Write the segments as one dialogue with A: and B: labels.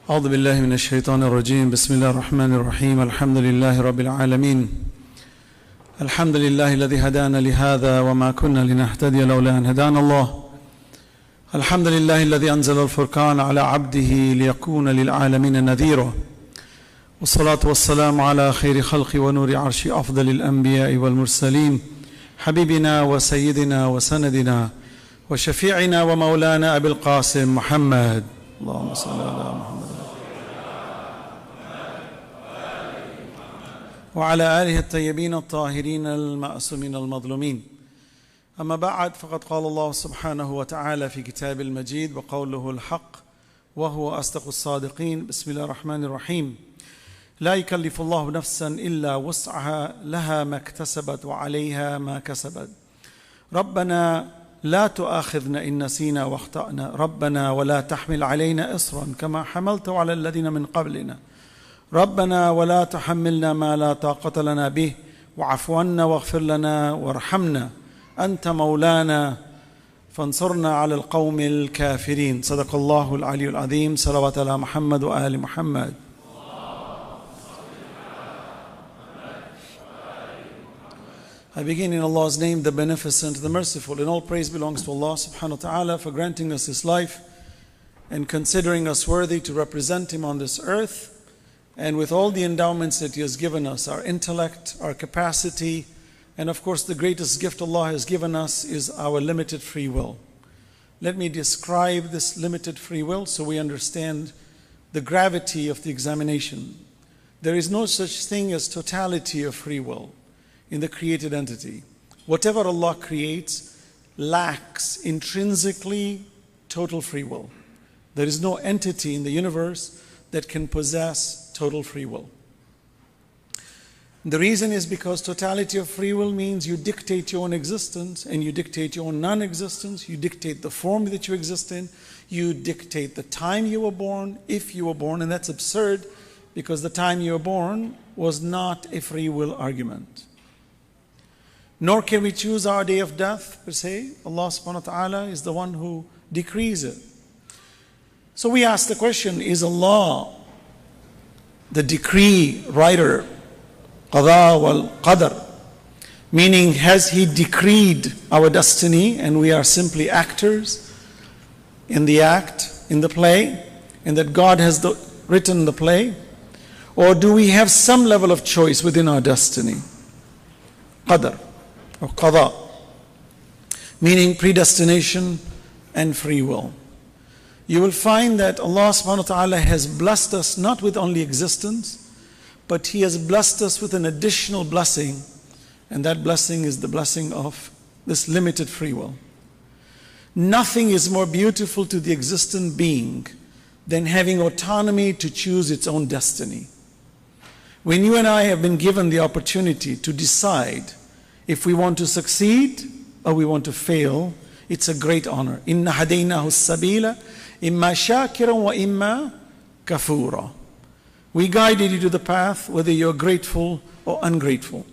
A: أعوذ بالله من الشيطان الرجيم بسم الله الرحمن الرحيم الحمد لله رب العالمين الحمد لله الذي هدانا لهذا وما كنا لنهتدي لولا أن هدانا الله الحمد لله الذي أنزل الفرقان على عبده ليكون للعالمين نذيرا والصلاة والسلام على خير خلق ونور عرش أفضل الأنبياء والمرسلين حبيبنا وسيدنا وسندنا وشفيعنا ومولانا أبي القاسم محمد اللهم صل على محمد وعلى آله الطيبين الطاهرين المعصومين المظلومين أما بعد فقد قال الله سبحانه وتعالى في كتاب المجيد وقوله الحق وهو أصدق الصادقين بسم الله الرحمن الرحيم لا يكلف الله نفسا إلا وسعها لها ما اكتسبت وعليها ما كسبت ربنا لا تؤاخذنا إن نسينا واخطأنا ربنا ولا تحمل علينا إصرا كما حملت على الذين من قبلنا ربنا ولا تحملنا ما لا طاقة لنا به واعف عنا واغفر لنا وارحمنا أنت مولانا فانصرنا على القوم الكافرين صدق الله العلي العظيم صلوات على محمد وآل محمد. I begin in Allah's name, the Beneficent, the Merciful, and all praise belongs to Allah subhanahu wa ta'ala for granting us His life and considering us worthy to represent Him on this earth. And with all the endowments that He has given us, our intellect, our capacity, and of course the greatest gift Allah has given us is our limited free will. Let me describe this limited free will so we understand the gravity of the examination. There is no such thing as totality of free will in the created entity. Whatever Allah creates lacks intrinsically total free will. There is no entity in the universe that can possess total free will. The reason is because totality of free will means you dictate your own existence and you dictate your own non-existence, you dictate the form that you exist in, you dictate the time you were born, if you were born, and that's absurd because the time you were born was not a free will argument. Nor can we choose our day of death per se. Allah subhanahu wa ta'ala is the one who decrees it. So we ask the question, is Allah the decree writer, qada wal qadar, meaning has He decreed our destiny and we are simply actors in the act, in the play, and that God has written the play? Or do we have some level of choice within our destiny? Qadar or qada, meaning predestination and free will. You will find that Allah subhanahu wa ta'ala has blessed us not with only existence, but He has blessed us with an additional blessing, and that blessing is the blessing of this limited free will. Nothing is more beautiful to the existent being than having autonomy to choose its own destiny. When you and I have been given the opportunity to decide if we want to succeed or we want to fail, it's a great honor. Inna hadaynahu as-sabila imma shakiran wa imma kafura. We guided you to the path whether you're grateful or ungrateful.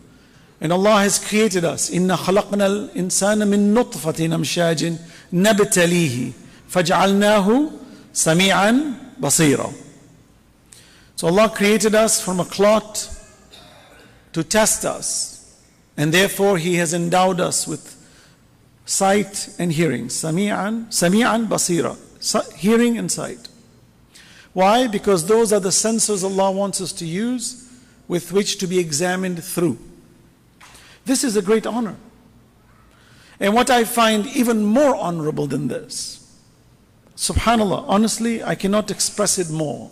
A: And Allah has created us. Inna khalaqna al-insana min nutfatin amshajin nabtalihi faj'alnahu sami'an basira. So Allah created us from a clot to test us. And therefore He has endowed us with sight and hearing. Sami'an basira. Hearing and sight. Why? Because those are the sensors Allah wants us to use with which to be examined through. This is a great honor. And what I find even more honorable than this, subhanallah, honestly, I cannot express it more,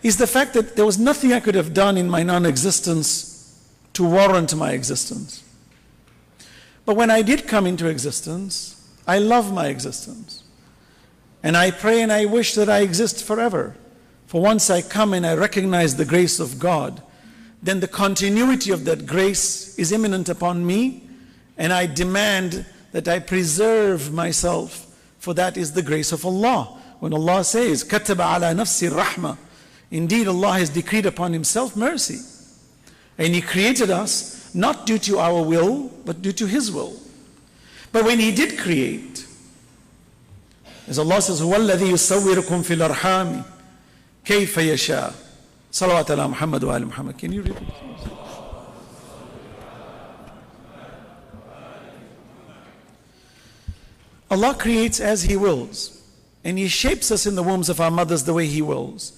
A: is the fact that there was nothing I could have done in my non-existence to warrant my existence. But when I did come into existence, I love my existence. And I pray and I wish that I exist forever. For once I come and I recognize the grace of God, then the continuity of that grace is imminent upon me, and I demand that I preserve myself, for that is the grace of Allah. When Allah says, كَتَبَ عَلَى نَفْسِ الرَّحْمَةِ, indeed Allah has decreed upon Himself mercy. And He created us not due to our will, but due to His will. But when He did create, as Allah says, هُوَ الَّذِي يُصَوِّرُكُمْ فِي الْأَرْحَامِ كيف يشاء. صلوات على محمد وآل محمد. Can you repeat? Allah creates as He wills, and He shapes us in the wombs of our mothers the way He wills.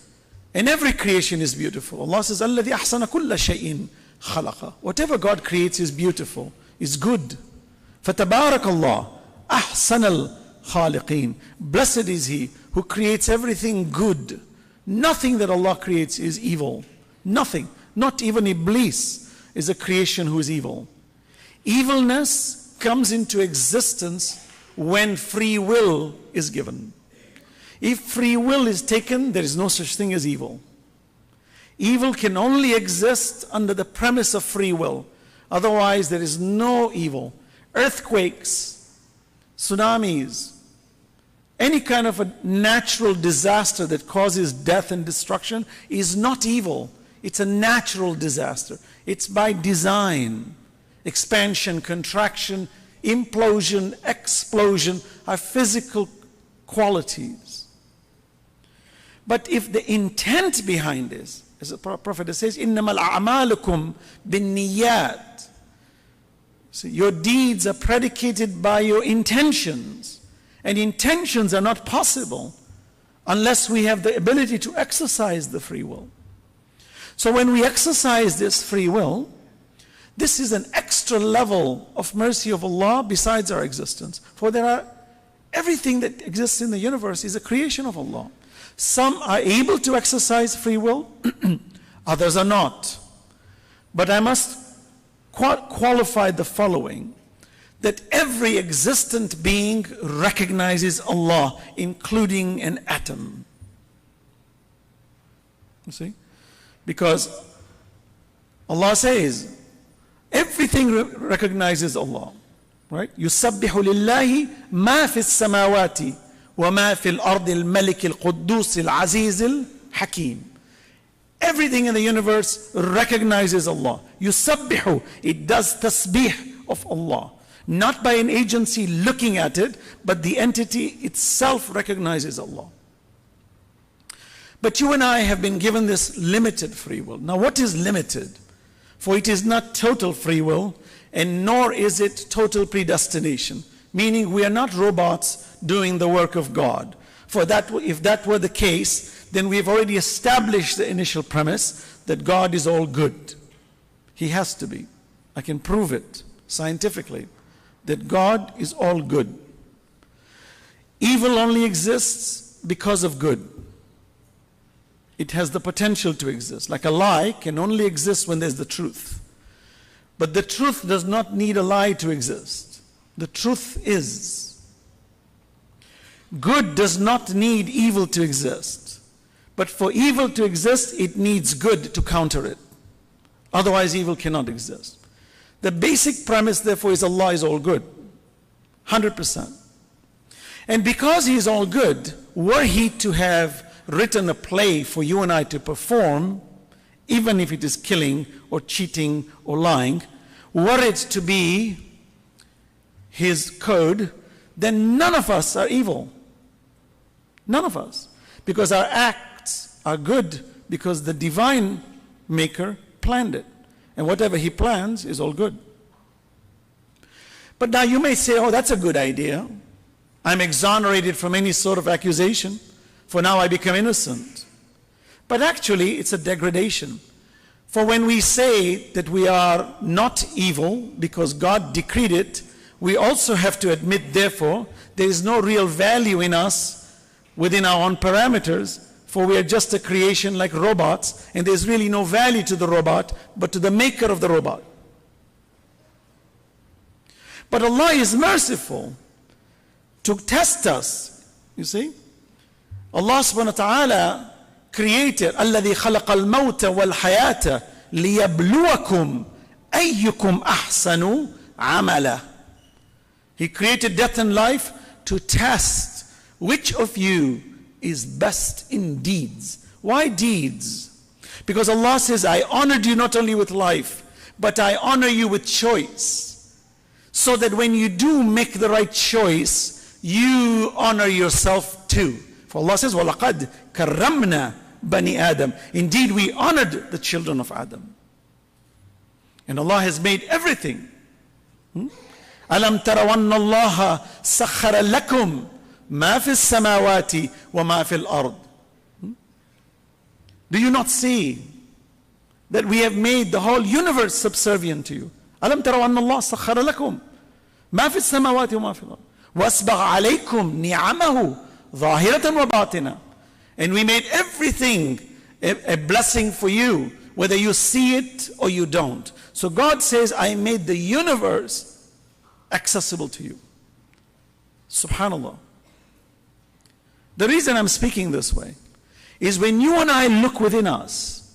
A: And every creation is beautiful. Allah says, الَّذِي أَحْسَنَ كُلَّ شَيْءٍ خَلَقَ. Whatever God creates is beautiful, is good. فَتَبَارَكَ اللَّهُ أَحْسَنَ الْخَالِقِينَ. Blessed is He who creates everything good. Nothing that Allah creates is evil. Nothing. Not even Iblis is a creation who is evil. Evilness comes into existence when free will is given. If free will is taken, there is no such thing as evil. Evil can only exist under the premise of free will. Otherwise, there is no evil. Earthquakes, tsunamis, any kind of a natural disaster that causes death and destruction is not evil. It's a natural disaster. It's by design. Expansion, contraction, implosion, explosion are physical qualities. But if the intent behind this, as the Prophet says, إِنَّمَا الْأَعْمَالُكُمْ بِالنِّيَّاتِ. So your deeds are predicated by your intentions. And intentions are not possible unless we have the ability to exercise the free will. So when we exercise this free will, this is an extra level of mercy of Allah besides our existence. For everything that exists in the universe is a creation of Allah. Some are able to exercise free will, others are not. But I must qualify the following, that every existent being recognizes Allah, including an atom. You see? Because Allah says, everything recognizes Allah. Right? يُسَبِّحُ لِلَّهِ مَا فِي السَّمَاوَاتِ وَمَا فِي الْأَرْضِ الْمَلِكِ الْقُدُّوسِ الْعَزِيزِ الْحَكِيمِ. Everything in the universe recognizes Allah. يُسَبِّحُ, it does tasbih of Allah. Not by an agency looking at it, but the entity itself recognizes Allah. But you and I have been given this limited free will. Now what is limited? For it is not total free will, and nor is it total predestination. Meaning we are not robots doing the work of God. For that, if that were the case, then we have already established the initial premise that God is all good. He has to be. I can prove it scientifically, that God is all good. Evil only exists because of good. It has the potential to exist. Like a lie can only exist when there's the truth. But the truth does not need a lie to exist. The truth is. Good does not need evil to exist. But for evil to exist, it needs good to counter it. Otherwise, evil cannot exist. The basic premise, therefore, is Allah is all good. 100%. And because He is all good, were He to have written a play for you and I to perform, even if it is killing or cheating or lying, were it to be His code, then none of us are evil. None of us. Because our acts are good because the divine maker planned it. And whatever He plans is all good. But now you may say, oh, that's a good idea. I'm exonerated from any sort of accusation, for now I become innocent. But actually, it's a degradation. For when we say that we are not evil because God decreed it, we also have to admit, therefore, there is no real value in us within our own parameters, for we are just a creation like robots, and there's really no value to the robot, but to the maker of the robot. But Allah is merciful to test us, you see. Allah subhanahu wa ta'ala created الَّذِي خَلَقَ الْمَوْتَ وَالْحَيَاةَ لِيَبْلُوَكُمْ أَيُّكُمْ أَحْسَنُ عَمَلًا. He created death and life to test which of you is best in deeds. Why deeds? Because Allah says, I honored you not only with life, but I honor you with choice. So that when you do make the right choice, you honor yourself too. For Allah says, وَلَقَدْ كَرَّمْنَا Bani Adam. Indeed, we honored the children of Adam. And Allah has made everything. Alam tarawanna Allah sakhara lakum ma fi samawati wa ma fil ard. Do you not see that we have made the whole universe subservient to you? Alam tarawanna Allah sakhara lakum ma fi samawati wa ma fil ard. Wasbagha alaykum ni'amahu zahiratan wa batina. And we made everything a blessing for you, whether you see it or you don't. So God says, I made the universe accessible to you. Subhanallah. The reason I'm speaking this way is when you and I look within us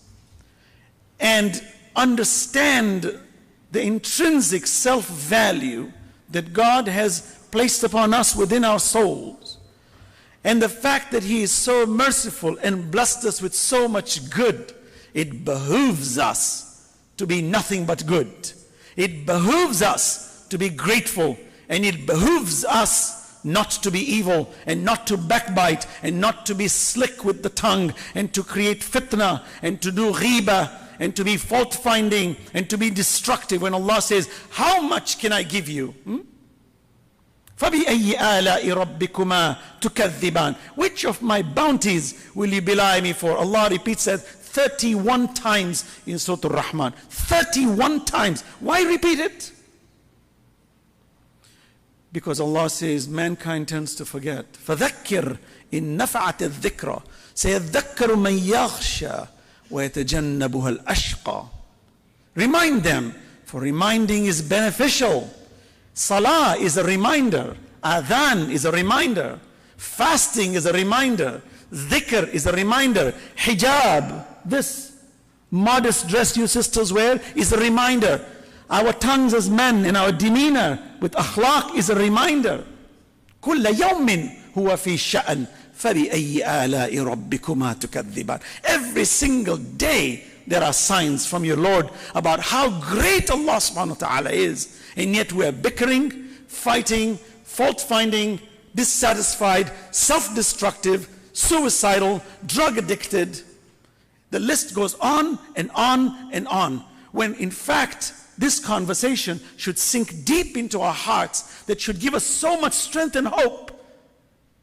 A: and understand the intrinsic self-value that God has placed upon us within our souls, and the fact that He is so merciful and blessed us with so much good, it behooves us to be nothing but good. It behooves us to be grateful, and it behooves us not to be evil, and not to backbite, and not to be slick with the tongue, and to create fitna, and to do ghiba, and to be fault finding, and to be destructive. When Allah says, how much can I give you? فَبِأَيِّ آلَاءِ رَبِّكُمَا تُكَذِّبَانِ. Which of my bounties will you belie me for? Allah repeats that 31 times in Surah Al-Rahman. 31 times. Why repeat it? Because Allah says mankind tends to forget. فَذَكِّرْ إِن نَفَعَتِ الذِّكْرَ سَيَذَّكَّرُ مَنْ يَخْشَى وَيَتَجَنَّبُهَا الْأَشْقَى. Remind them, for reminding is beneficial. Salah is a reminder. Adhan is a reminder. Fasting is a reminder. Dhikr is a reminder. Hijab, this modest dress you sisters wear, is a reminder. Our tongues as men and our demeanor with akhlaq is a reminder. كُلَّ يَوْمٍ هُوَ فِي شَأْنٍ فَبِأَيِّ آلَاءِ رَبِّكُمَا تُكَذِّبَانِ. Every single day there are signs from your Lord about how great Allah subhanahu wa ta'ala is. And yet we are bickering, fighting, fault-finding, dissatisfied, self-destructive, suicidal, drug-addicted. The list goes on and on and on. When in fact, this conversation should sink deep into our hearts, that should give us so much strength and hope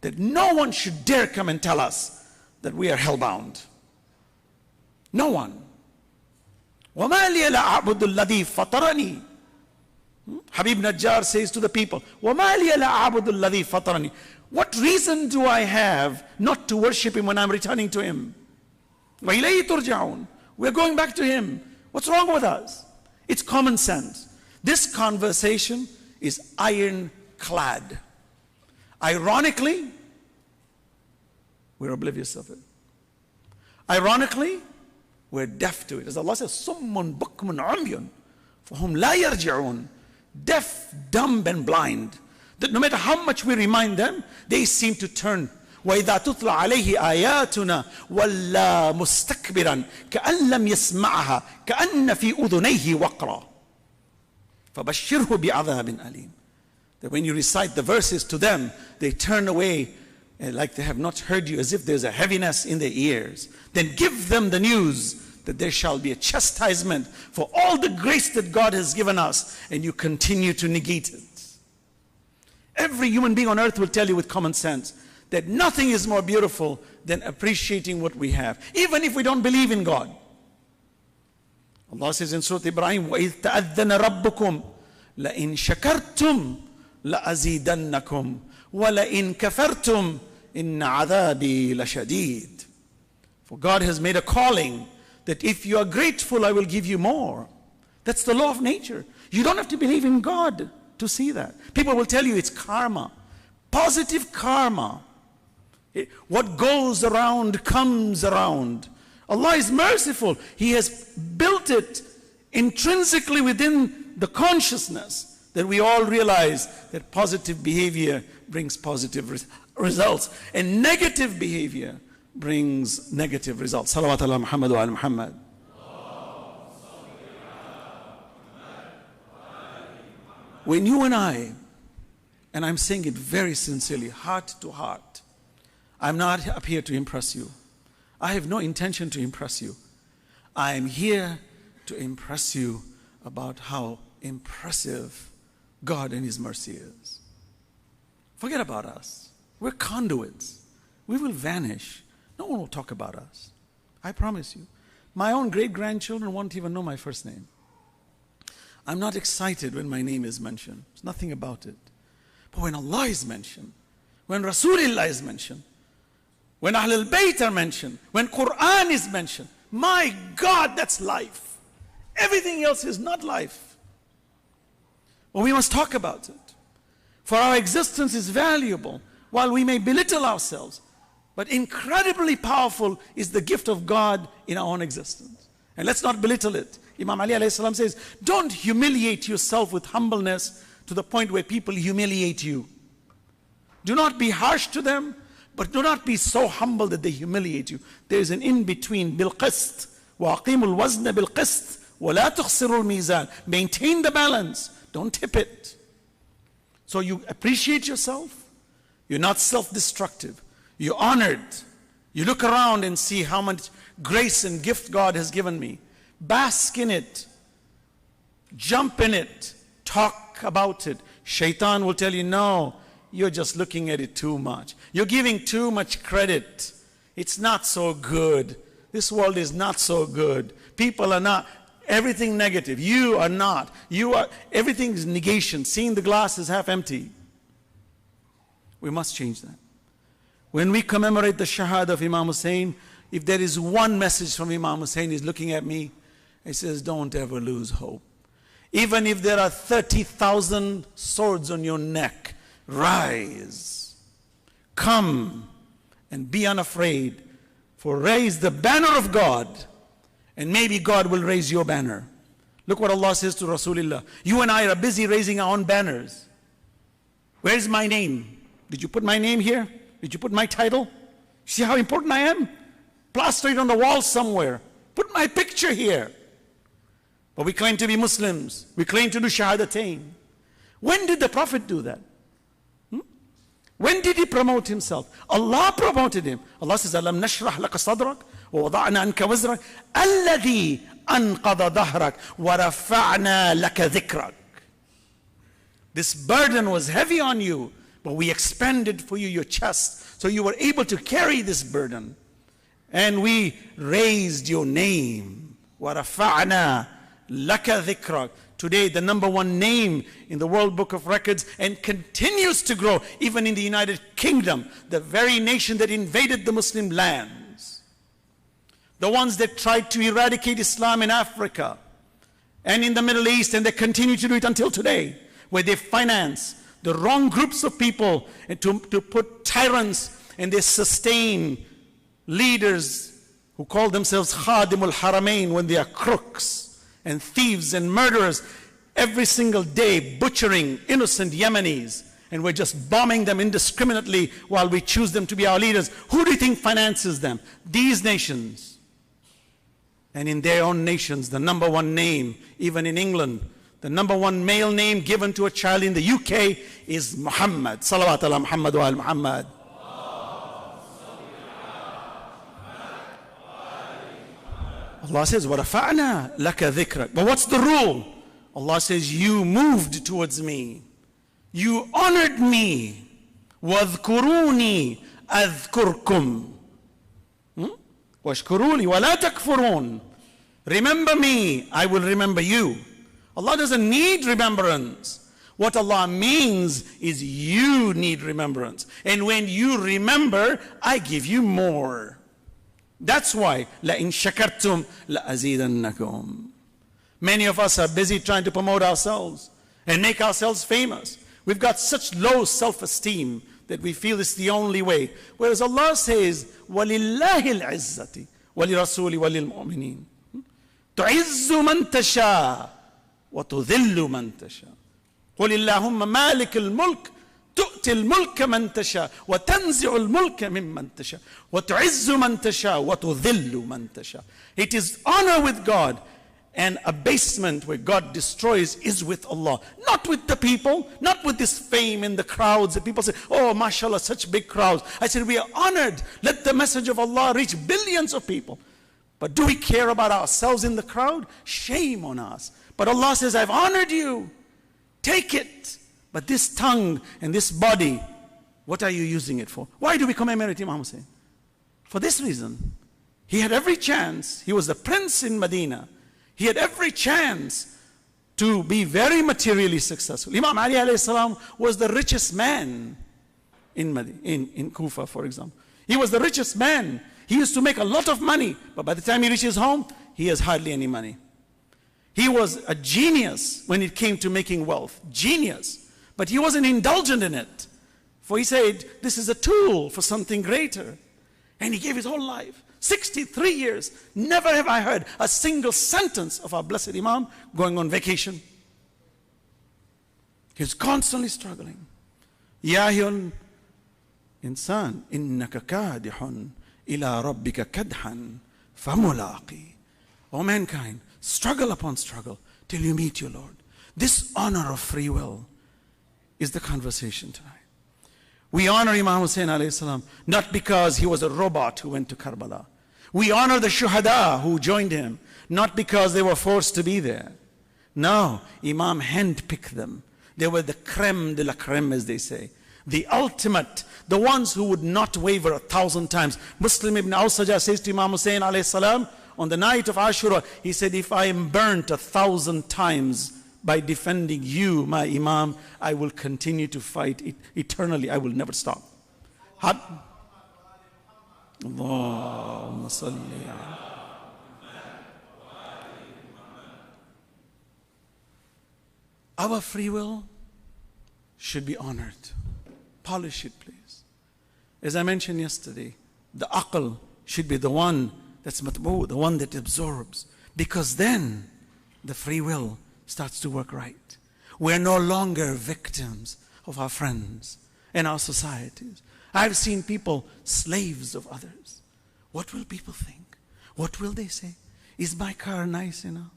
A: that no one should dare come and tell us that we are hellbound. No one. وَمَا لِيَ لَا أَعْبُدُ الَّذِي فَطَرَنِي. Habib Najjar says to the people, وَمَا لِيَ لَا أَعْبُدُ الَّذِي فَطَرَنِي. What reason do I have not to worship Him when I'm returning to Him? وَإِلَيْهِ تُرْجَعُونَ. We're going back to Him. What's wrong with us? It's common sense. This conversation is ironclad. Ironically, we're oblivious of it. Ironically, we're deaf to it. As Allah says, صُمٌّ بُكْمٌ عُمْيٌ فَهُمْ لَا يَرْجِعُونَ. Deaf, dumb, and blind. That no matter how much we remind them, they seem to turn. وَإِذَا تُطْلَى عَلَيْهِ آيَاتُنَا وَلَّا مُسْتَكْبِرًا كَأَن لَّمْ يَسْمَعْهَا كَأَنَّ فِي أُذُنَيْهِ وَقْرًا فَبَشِّرْهُ بِعَذَابٍ أَلِيمٍ. That when you recite the verses to them, they turn away like they have not heard you, as if there's a heaviness in their ears. Then give them the news that there shall be a chastisement for all the grace that God has given us, and you continue to negate it. Every human being on earth will tell you with common sense that nothing is more beautiful than appreciating what we have, even if we don't believe in God. Allah says in Surah Ibrahim, وَإِذْ تَأَذَّنَ رَبُّكُمْ لَإِن شَكَرْتُمْ لَأَزِيدَنَّكُمْ وَلَإِن كَفَرْتُمْ إِنَّ عَذَابِي لَشَدِيدٌ. For God has made a calling that if you are grateful, I will give you more. That's the law of nature. You don't have to believe in God to see that. People will tell you it's karma. Positive karma. What goes around comes around. Allah is merciful. He has built it intrinsically within the consciousness that we all realize that positive behavior brings positive results, and negative behavior brings negative results. Salawat ala Muhammad wa ala Muhammad. When you and I'm saying it very sincerely, heart to heart, I'm not up here to impress you. I have no intention to impress you. I am here to impress you about how impressive God and His mercy is. Forget about us. We're conduits. We will vanish. No one will talk about us. I promise you. My own great-grandchildren won't even know my first name. I'm not excited when my name is mentioned. There's nothing about it. But when Allah is mentioned, when Rasulullah is mentioned, when Ahlul Bayt are mentioned, when Quran is mentioned, my God, that's life. Everything else is not life. Well, we must talk about it. For our existence is valuable. While we may belittle ourselves, but incredibly powerful is the gift of God in our own existence. And let's not belittle it. Imam Ali alayhi salam says, don't humiliate yourself with humbleness to the point where people humiliate you. Do not be harsh to them, but do not be so humble that they humiliate you. There is an in-between. Bil-qist. وَأَقِيمُوا الْوَزْنَ بِالْقِسْطِ وَلَا تُخْسِرُوا الْمِيزَانِ. Maintain the balance. Don't tip it. So you appreciate yourself. You're not self-destructive. You're honored. You look around and see how much grace and gift God has given me. Bask in it. Jump in it. Talk about it. Shaitan will tell you, no, you're just looking at it too much. You're giving too much credit. It's not so good. This world is not so good. People are not. Everything negative. You are not. You are. Everything is negation. Seeing the glass is half empty. We must change that. When we commemorate the Shahada of Imam Hussein, if there is one message from Imam Hussein, he's looking at me, he says, don't ever lose hope. Even if there are 30,000 swords on your neck, rise. Come and be unafraid. For raise the banner of God, and maybe God will raise your banner. Look what Allah says to Rasulullah. You and I are busy raising our own banners. Where's my name? Did you put my name here? Did you put my title? See how important I am? Plaster it on the wall somewhere. Put my picture here. But we claim to be Muslims. We claim to do Shahadatain. When did the Prophet do that? When did he promote himself? Allah promoted him. Allah says, Alam nashrah laka sadrak, wa wada'na anka wazrak, alladhi anqada dhahrak, wa rafa'na laka dhikrak. This burden was heavy on you, but we expanded for you your chest, so you were able to carry this burden. And we raised your name. Wa rafa'na laka dhikrak. Today, the #1 name in the World Book of Records, and continues to grow, even in the United Kingdom, the very nation that invaded the Muslim lands. The ones that tried to eradicate Islam in Africa and in the Middle East, and they continue to do it until today, where they finance the wrong groups of people and to put tyrants, and they sustain leaders who call themselves Khadimul Haramain when they are crooks and thieves and murderers, every single day butchering innocent Yemenis, and we're just bombing them indiscriminately while we choose them to be our leaders. Who do you think finances them? These nations. And in their own nations, the #1 name, even in England, the #1 male name given to a child in the UK is Muhammad. Salawat ala Muhammad wa al Muhammad. Allah says, وَرَفَعْنَا لَكَ ذِكْرَكَ. But what's the rule? Allah says, you moved towards me. You honored me. وَاذْكُرُونِي أَذْكُرْكُمْ. وَاشْكُرُونِي وَلَا تَكْفُرُونَ. Remember me, I will remember you. Allah doesn't need remembrance. What Allah means is you need remembrance. And when you remember, I give you more. That's why, لَإِن شَكَرْتُمْ لَأَزِيدَنَّكُمْ. Many of us are busy trying to promote ourselves and make ourselves famous. We've got such low self-esteem that we feel it's the only way. Whereas Allah says, وَلِلَّهِ الْعِزَّةِ وَلِرَسُولِ وَلِلْمُؤْمِنِينَ. تُعِزُّ مَنْ تَشَاءُ وَتُذِلُّ مَنْ تَشَاءُ. قُلِ اللَّهُمَّ مَالِكَ الْمُلْكِ تؤتي الملك من تشاء وتنزع الملك ممن تشاء وتعز من تشاء وتذل من تشاء. It is honor with God and abasement where God destroys is with Allah. Not with the people, not with this fame in the crowds. The people say, oh, mashallah, such big crowds. I said, we are honored. Let the message of Allah reach billions of people. But do we care about ourselves in the crowd? Shame on us. But Allah says, I've honored you. Take it. But this tongue and this body, what are you using it for? Why do we commemorate Imam Hussein? For this reason. He had every chance. He was the prince in Medina. He had every chance to be very materially successful. Imam Ali alayhi salam was the richest man in Kufa, for example. He was the richest man. He used to make a lot of money, but by the time he reaches home, he has hardly any money. He was a genius when it came to making wealth. Genius. But he wasn't indulgent in it. For he said, this is a tool for something greater. And he gave his whole life. 63 years, never have I heard a single sentence of our blessed Imam going on vacation. He's constantly struggling. Ya ayyuhal insan, innaka kadihun ila rabbika kadhan famulaqi. O mankind, struggle upon struggle till you meet your Lord. This honor of free will is the conversation tonight. We honor Imam Hussein alayhi salam not because he was a robot who went to Karbala. We honor the shuhada who joined him not because they were forced to be there. No, Imam handpicked them. They were the creme de la creme, as they say. The ultimate, the ones who would not waver 1,000 times. Muslim ibn Awsaja says to Imam Hussein alayhi salam on the night of Ashura, he said, if I am burnt 1,000 times by defending you, my Imam, I will continue to fight eternally. I will never stop. Allahumma salli. Our free will should be honored. Polish it, please. As I mentioned yesterday, the aql should be the one that's matbu', the one that absorbs. Because then the free will starts to work right. We're no longer victims of our friends and our societies. I've seen people slaves of others. What will people think? What will they say? Is my car nice enough?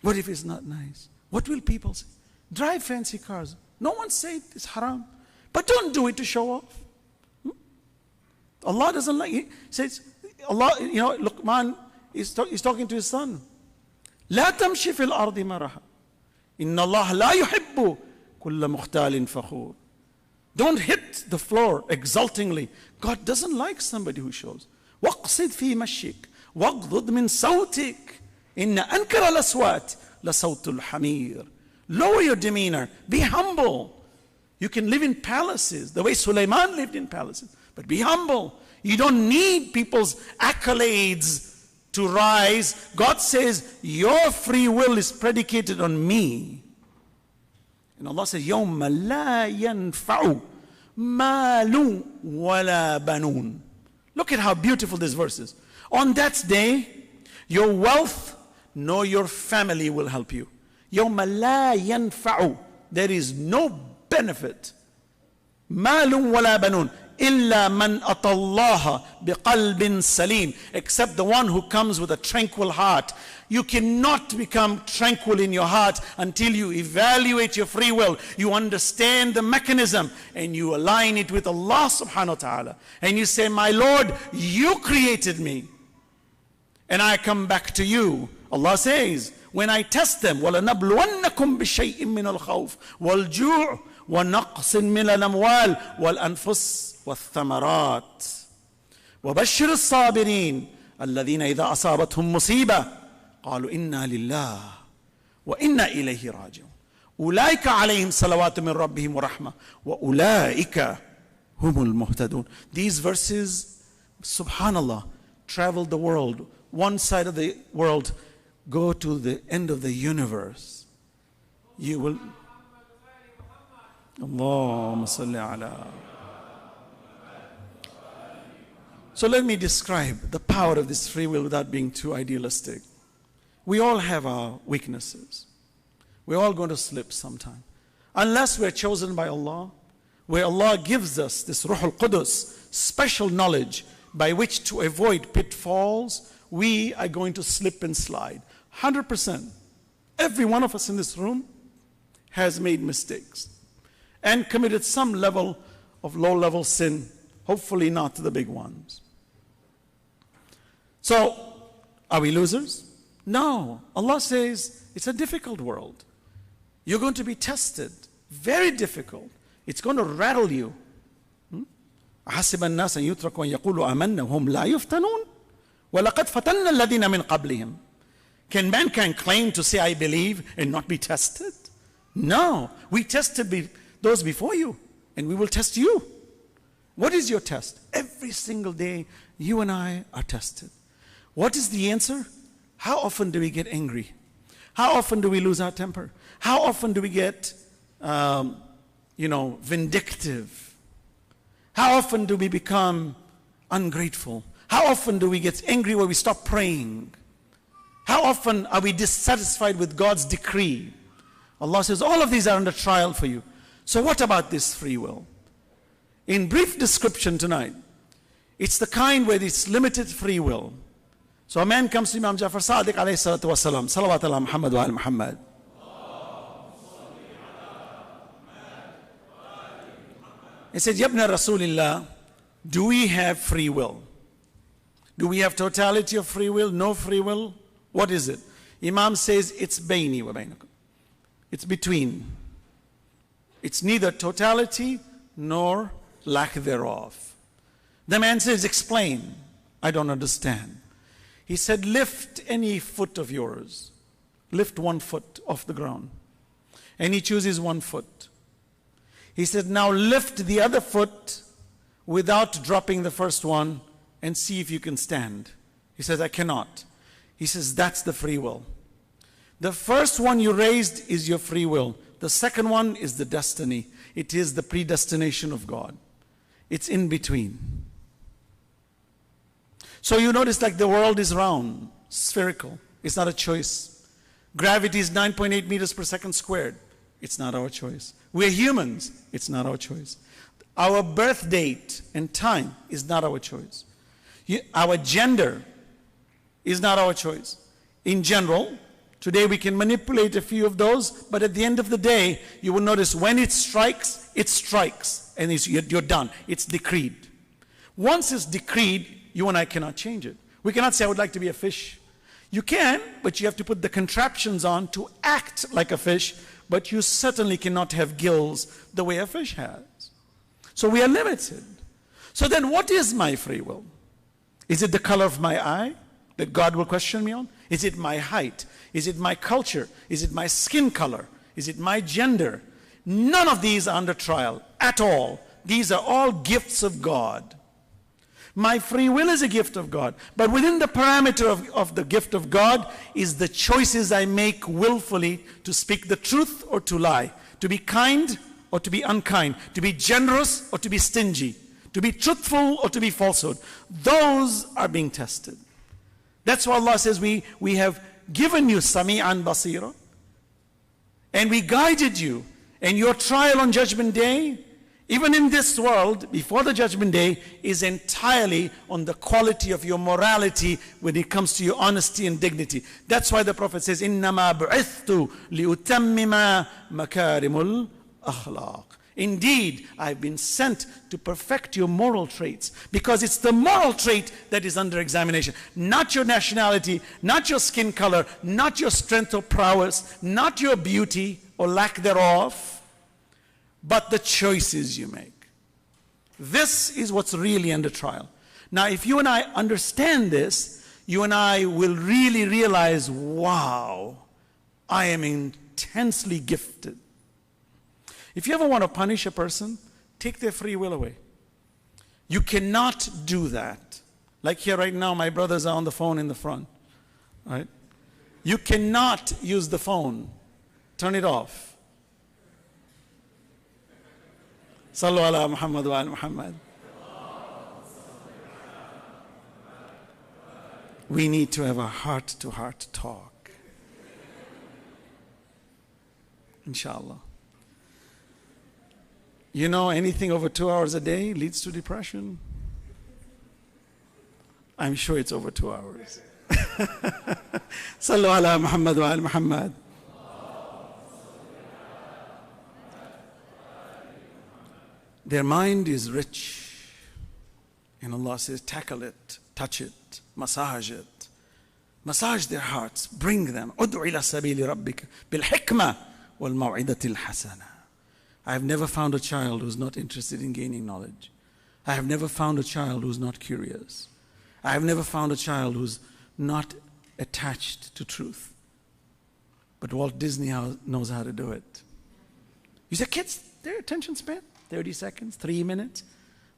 A: What if it's not nice? What will people say? Drive fancy cars. No one said it's haram. But don't do it to show off. Allah doesn't like it. He says, Allah, Luqman is talking to his son. لا تمشي في الأرض مرحا إن الله لا يحب كل مختال فخور. Don't hit the floor exultingly. God doesn't like somebody who shows. واقصد في مشيك واغضض من صوتك إن أنكر الأصوات لصوت الحمير. Lower your demeanor. Be humble. You can live in palaces the way Sulaiman lived in palaces. But be humble. You don't need people's accolades to rise. God says, your free will is predicated on me. And Allah says, يَوْمَ لَا يَنْفَعُ مَالٌ وَلَا بَنُونَ. Look at how beautiful this verse is. On that day, your wealth nor your family will help you. يَوْمَ لَا يَنْفَعُ. There is no benefit. مَالٌ وَلَا بَنُونَ. إِلَّا مَنْ أَتَى اللَّهَ بِقَلْبٍ سَلِيمٍ. Except the one who comes with a tranquil heart. You cannot become tranquil in your heart until you evaluate your free will. You understand the mechanism and you align it with Allah subhanahu wa ta'ala. And you say, my Lord, you created me. And I come back to you. Allah says, when I test them, وَلَنَبْلُوَنَّكُمْ بِشَيْءٍ مِّنَ الْخَوْفِ وَالْجُوعِ وَنَقْصٍ مِّنَ الْأَمْوَالِ وَالْأَنفُسِ والثمرات وبشر الصابرين الذين إذا أصابتهم مصيبة قالوا إنا لله وإنا إليه راجعون أولئك عليهم صلوات من ربهم ورحمة وأولئك هم المهتدون. These verses, subhanallah, travel the world. One side of the world, go to the end of the universe. You will. Allahumma salli ala. So let me describe the power of this free will without being too idealistic. We all have our weaknesses. We're all going to slip sometime. Unless we're chosen by Allah, where Allah gives us this Ruh al-Qudus, special knowledge by which to avoid pitfalls, we are going to slip and slide. 100%. Every one of us in this room has made mistakes and committed some level of low-level sin, hopefully not the big ones. So, are we losers? No. Allah says it's a difficult world. You're going to be tested. Very difficult. It's going to rattle you. حسب الناس أن يتركوا أن يقولوا آمنا وهم لا يفتنون ولقد فتنا الذين من قبلهم. Can mankind claim to say I believe and not be tested? No. We tested those before you, and we will test you. What is your test? Every single day you and I are tested. What is the answer? How often do we get angry? How often do we lose our temper? How often do we get vindictive? How often do we become ungrateful? How often do we get angry when we stop praying? How often are we dissatisfied with God's decree? Allah says all of these are under trial for you. So what about this free will? In brief description tonight, it's the kind where it's limited free will. So a man comes to Imam Jafar Sadiq alayhi salatu wasalam, salawat ala Muhammad wa ala Muhammad. He said, Yabna Rasulillah, do we have free will? Do we have totality of free will? No free will? What is it? Imam says, it's bayni wa baynakum. It's between. It's neither totality nor lack thereof. The man says, explain. I don't understand. He said, lift any foot of yours. Lift 1 foot off the ground. And he chooses 1 foot. He said, now lift the other foot without dropping the first one and see if you can stand. He says, I cannot. He says, that's the free will. The first one you raised is your free will. The second one is the destiny. It is the predestination of God. It's in between. So you notice like the world is round, spherical. It's not a choice. Gravity is 9.8 meters per second squared. It's not our choice. We're humans. It's not our choice. Our birth date and time is not our choice. Our gender is not our choice. In general, today we can manipulate a few of those, but at the end of the day, you will notice when it strikes, and you're done. It's decreed. Once it's decreed, you and I cannot change it. We cannot say, I would like to be a fish. You can, but you have to put the contraptions on to act like a fish, but you certainly cannot have gills the way a fish has. So we are limited. So then what is my free will? Is it the color of my eye that God will question me on? Is it my height? Is it my culture? Is it my skin color? Is it my gender? None of these are under trial at all. These are all gifts of God. My free will is a gift of God. But within the parameter of the gift of God is the choices I make willfully to speak the truth or to lie, to be kind or to be unkind, to be generous or to be stingy, to be truthful or to be falsehood. Those are being tested. That's why Allah says we have given you Sami'an Basira, and we guided you, and your trial on Judgment Day, even in this world, before the Judgment Day, is entirely on the quality of your morality when it comes to your honesty and dignity. That's why the Prophet says, إِنَّمَا بُعِثْتُ لِأُتَمِّمَ مَكَارِمُ الْأَخْلَاقِ. Indeed, I've been sent to perfect your moral traits, because it's the moral trait that is under examination. Not your nationality, not your skin color, not your strength or prowess, not your beauty or lack thereof, but the choices you make. This is what's really under trial. Now, if you and I understand this, you and I will really realize, wow, I am intensely gifted. If you ever want to punish a person, take their free will away. You cannot do that. Like here right now, my brothers are on the phone in the front. Right? You cannot use the phone. Turn it off. Sallu ala Muhammad wa ala Muhammad. We need to have a heart-to-heart talk. Inshallah. You know, anything over 2 hours a day leads to depression. I'm sure it's over 2 hours. Sallu ala Muhammad wa al Muhammad. Their mind is rich. And Allah says, tackle it, touch it, massage it. Massage their hearts, bring them. Ud'u ila sabili rabbika bil hikmah wal maw'idatil hasana. I have never found a child who's not interested in gaining knowledge. I have never found a child who's not curious. I have never found a child who's not attached to truth. But Walt Disney knows how to do it. You say, kids, their attention span, 30 seconds, 3 minutes.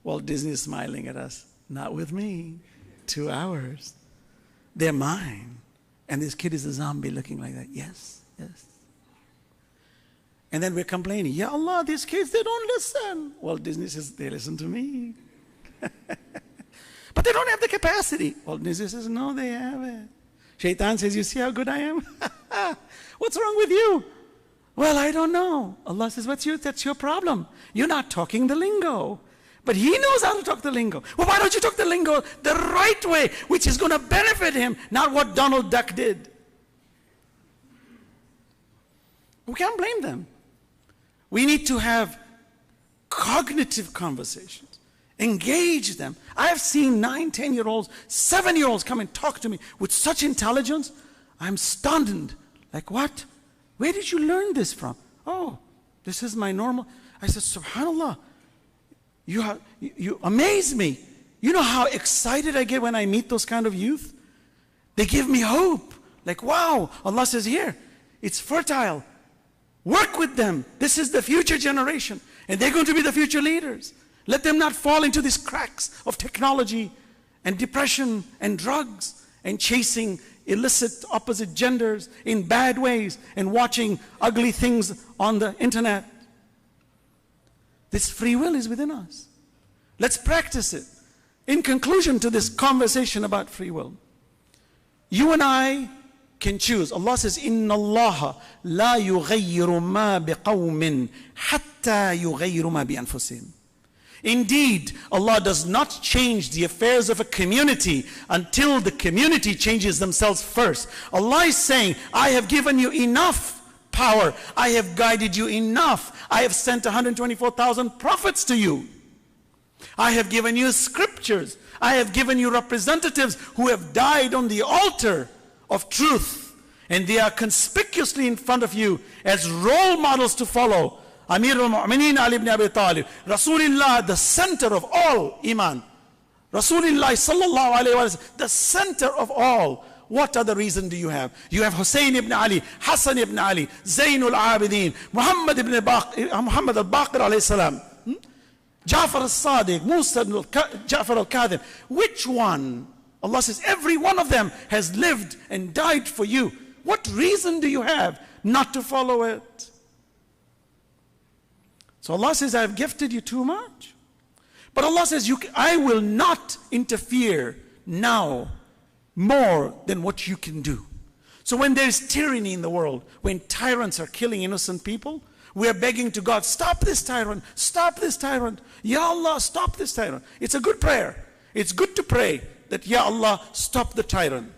A: Walt Disney is smiling at us. Not with me. 2 hours. They're mine. And this kid is a zombie looking like that. Yes, yes. And then we're complaining, Ya Allah, these kids, they don't listen. Walt Disney says, they listen to me. But they don't have the capacity. Walt Disney says, no, they have it. Shaitan says, you see how good I am? What's wrong with you? Well, I don't know. Allah says, that's your problem. You're not talking the lingo. But he knows how to talk the lingo. Well, why don't you talk the lingo the right way, which is going to benefit him, not what Donald Duck did? We can't blame them. We need to have cognitive conversations. Engage them. I have seen 9, 10-year-olds, 7-year-olds come and talk to me with such intelligence. I'm stunned. Like, what? Where did you learn this from? Oh, this is my normal. I said, subhanallah. You amaze me. You know how excited I get when I meet those kind of youth? They give me hope. Like, wow, Allah says here, it's fertile. Work with them. This is the future generation. And they're going to be the future leaders. Let them not fall into these cracks of technology and depression and drugs and chasing illicit opposite genders in bad ways and watching ugly things on the internet. This free will is within us. Let's practice it. In conclusion to this conversation about free will, you and I can choose. Allah says, إِنَّ اللَّهَ لَا يُغَيِّرُ مَا بِقَوْمٍ حَتَّى يُغَيِّرُ مَا بِأَنفُسِهِمْ. Indeed, Allah does not change the affairs of a community until the community changes themselves first. Allah is saying, I have given you enough power. I have guided you enough. I have sent 124,000 prophets to you. I have given you scriptures. I have given you representatives who have died on the altar of truth. And they are conspicuously in front of you as role models to follow. Amir al-Mu'mineen Ali ibn Abi Talib. Rasulullah, the center of all iman. Rasulullah sallallahu alayhi wa sallam, the center of all. What other reason do you have? You have Hussein ibn Ali, Hassan ibn Ali, Zainul Abidin, Muhammad al-Baqir alayhi salam, Ja'far al-Sadiq, Musa Ja'far al-Kadhim. Which one? Allah says, every one of them has lived and died for you. What reason do you have not to follow it? So Allah says, I have gifted you too much. But Allah says, I will not interfere now more than what you can do. So when there is tyranny in the world, when tyrants are killing innocent people, we are begging to God, stop this tyrant, stop this tyrant. Ya Allah, stop this tyrant. It's a good prayer. It's good to pray that, Ya Allah, stop the tyrant.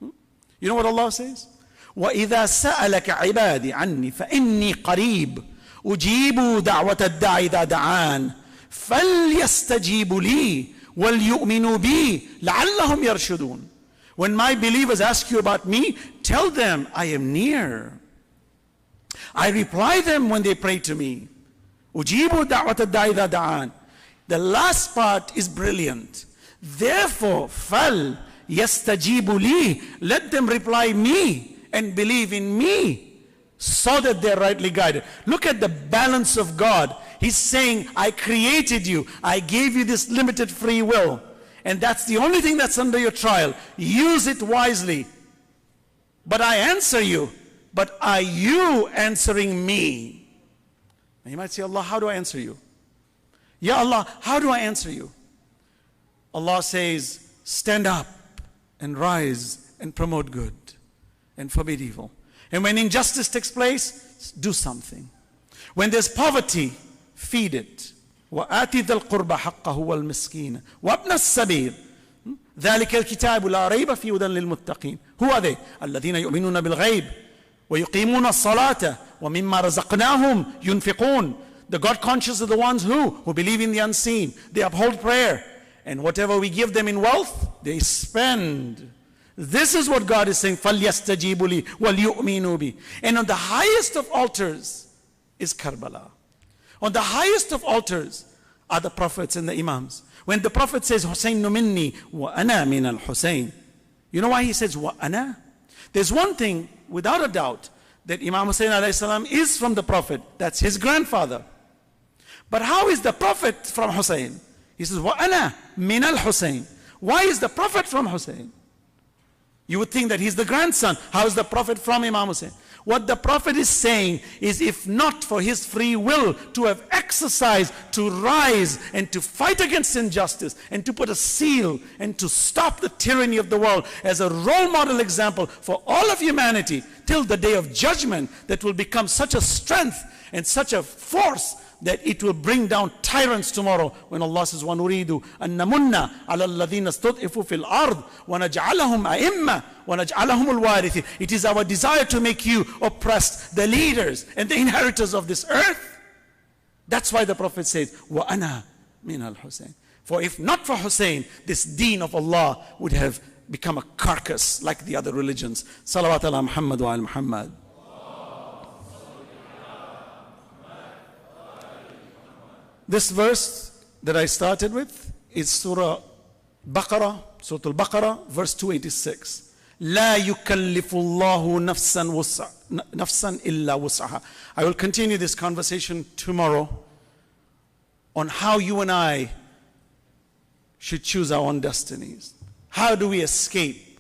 A: You know what Allah says? وَإِذَا سَأَلَكَ عِبَادِ عَنِّي فَإِنِّي قَرِيبٌ أُجِيبُ دَعْوَةَ الدَّاعِ إِذَا دَعَانِ فَلْيَسْتَجِيبُوا لِي وَلْيُؤْمِنُوا بِي لَعَلَّهُمْ يَرْشُدُونَ. When my believers ask you about me, tell them I am near. I reply them when they pray to me. أُجِيبُ دَعْوَةَ الدَّاعِ إِذَا دَعَانِ. The last part is brilliant. Therefore, فَلْيَسْتَجِيبُوا لِي. Let them reply me and believe in me so that they're rightly guided. Look at the balance of God. He's saying, I created you. I gave you this limited free will. And that's the only thing that's under your trial. Use it wisely. But I answer you. But are you answering me? And you might say, Allah, how do I answer you? Ya Allah, how do I answer you? Allah says, stand up and rise and promote good and forbid evil. And when injustice takes place, do something. When there's poverty, feed it. وَآتِ ذَا الْقُرْبَ حَقَّهُ وَالْمِسْكِينَ وَابْنَ السَّبِيلِ.
B: ذلك الكتاب لا ريب فيه هدى للمتقين. Who are they? الذين يؤمنون بالغيب ويقيمون الصلاة ومما رزقناهم ينفقون. The God conscious are the ones who believe in the unseen. They uphold prayer. And whatever we give them in wealth, they spend. This is what God is saying. فَلْيَسْتَجِيبُوا لِي وَلْيُؤْمِنُوا بِي. And on the highest of altars is Karbala. On the highest of altars are the prophets and the imams. When the prophet says, Hussein minni wa ana min al-Hussein. You know why he says wa ana? There's one thing, without a doubt, that Imam Hussein alayhi salam is from the prophet. That's his grandfather. But how is the prophet from Hussein? He says, wa ana min al-Hussein. Why is the prophet from Hussein? You would think that he's the grandson. How is the prophet from Imam Hussein? What the prophet is saying is, if not for his free will to have exercised, to rise and to fight against injustice and to put a seal and to stop the tyranny of the world as a role model example for all of humanity till the day of judgment, that will become such a strength and such a force that it will bring down tyrants tomorrow, when Allah says, وَنُرِيدُ أَن نَمُنَّ عَلَى الَّذِينَ اسْتُضْعِفُوا فِي الْأَرْضِ وَنَجْعَلَهُمْ أَئِمَّةً وَنَجْعَلَهُمُ الْوَارِثِينَ. It is our desire to make you oppressed, the leaders and the inheritors of this earth. That's why the Prophet says, وَأَنَا مِنَ الْحُسَيْنِ. For if not for Hussein, this deen of Allah would have become a carcass like the other religions. Salawat ala Muhammad wa ala Muhammad. This verse that I started with is Surah Baqarah, Surah Al-Baqarah, verse 286. لا يكلف الله نفسا إلا وسعها. I will continue this conversation tomorrow on how you and I should choose our own destinies. How do we escape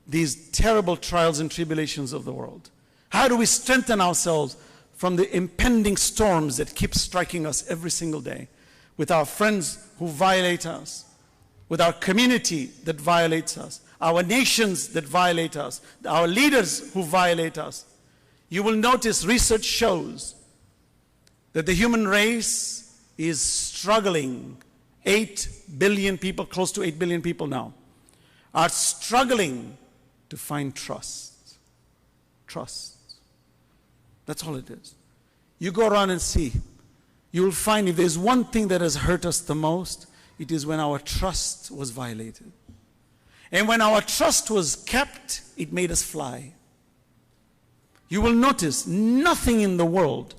B: these terrible trials and tribulations of the world? How do we strengthen ourselves from the impending storms that keep striking us every single day, with our friends who violate us, with our community that violates us, our nations that violate us, our leaders who violate us? You will notice research shows that the human race is struggling. 8 billion people, close to 8 billion people now, are struggling to find trust. Trust. That's all it is. You go around and see. You will find, if there's one thing that has hurt us the most, it is when our trust was violated. And when our trust was kept, it made us fly. You will notice nothing in the world,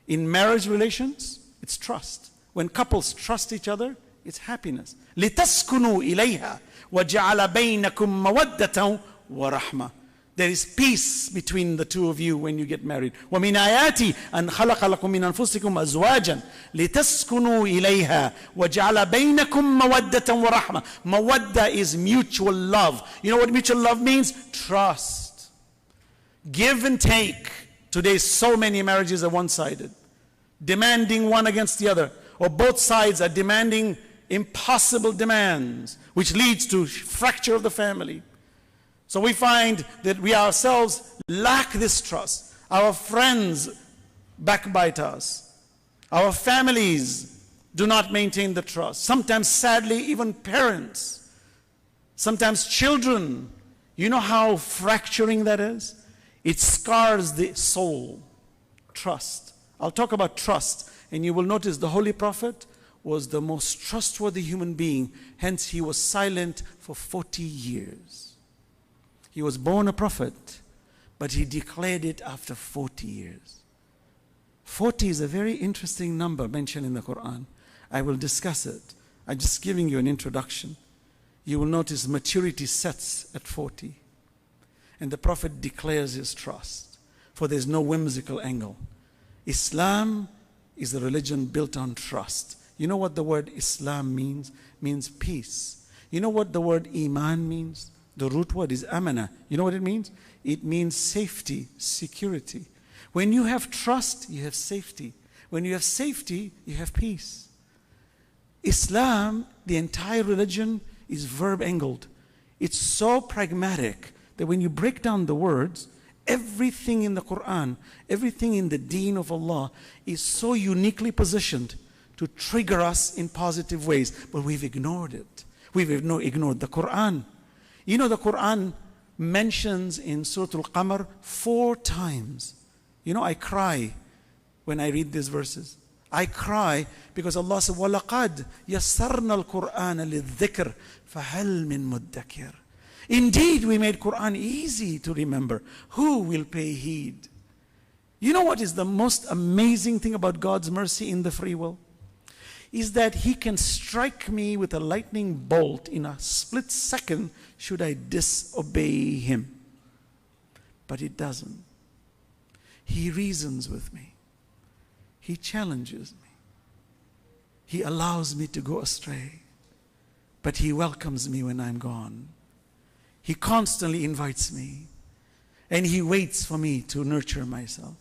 B: in marriage relations, it's trust. When couples trust each other, it's happiness. لِتَسْكُنُوا إِلَيْهَا وَجَعَلَ بَيْنَكُمْ مَوَدَّةً وَرَحْمَةً. There is peace between the two of you when you get married. وَمِنْ آيَاتِ أَنْ خَلَقَ لَكُم مِّنْ أَنفُسِكُمْ أَزْوَاجًا لِتَسْكُنُوا إِلَيْهَا وَجَعَلَ بَيْنَكُمْ مَوَدَّةً وَرَحْمَةً. Mawadda is mutual love. You know what mutual love means? Trust. Give and take. Today so many marriages are one-sided, demanding one against the other, or both sides are demanding impossible demands, which leads to fracture of the family. So we find that we ourselves lack this trust. Our friends backbite us. Our families do not maintain the trust. Sometimes, sadly, even parents. Sometimes children. You know how fracturing that is? It scars the soul. Trust. I'll talk about trust. And you will notice the Holy Prophet was the most trustworthy human being. Hence, he was silent for 40 years. He was born a prophet, but he declared it after 40 years. 40 is a very interesting number mentioned in the Quran. I will discuss it. I'm just giving you an introduction. You will notice maturity sets at 40. And the Prophet declares his trust, for there's no whimsical angle. Islam is a religion built on trust. You know what the word Islam means? It means peace. You know what the word Iman means? The root word is amana. You know what it means? It means safety, security. When you have trust, you have safety. When you have safety, you have peace. Islam, the entire religion, is verb-angled. It's so pragmatic that when you break down the words, everything in the Quran, everything in the deen of Allah is so uniquely positioned to trigger us in positive ways, but we've ignored it. We've ignored the Quran. You know, the Quran mentions in Surah Al-Qamar 4 times. You know, I cry when I read these verses. I cry because Allah said, وَلَقَدْ يَسَّرْنَا الْقُرْآنَ لِلذِّكْرِ فَهَلْ مِن مُدَّكِرٍ. Indeed, we made Quran easy to remember. Who will pay heed? You know what is the most amazing thing about God's mercy in the free will? Is that He can strike me with a lightning bolt in a split second should I disobey Him. But it doesn't. He reasons with me. He challenges me. He allows me to go astray. But He welcomes me when I'm gone. He constantly invites me. And He waits for me to nurture myself.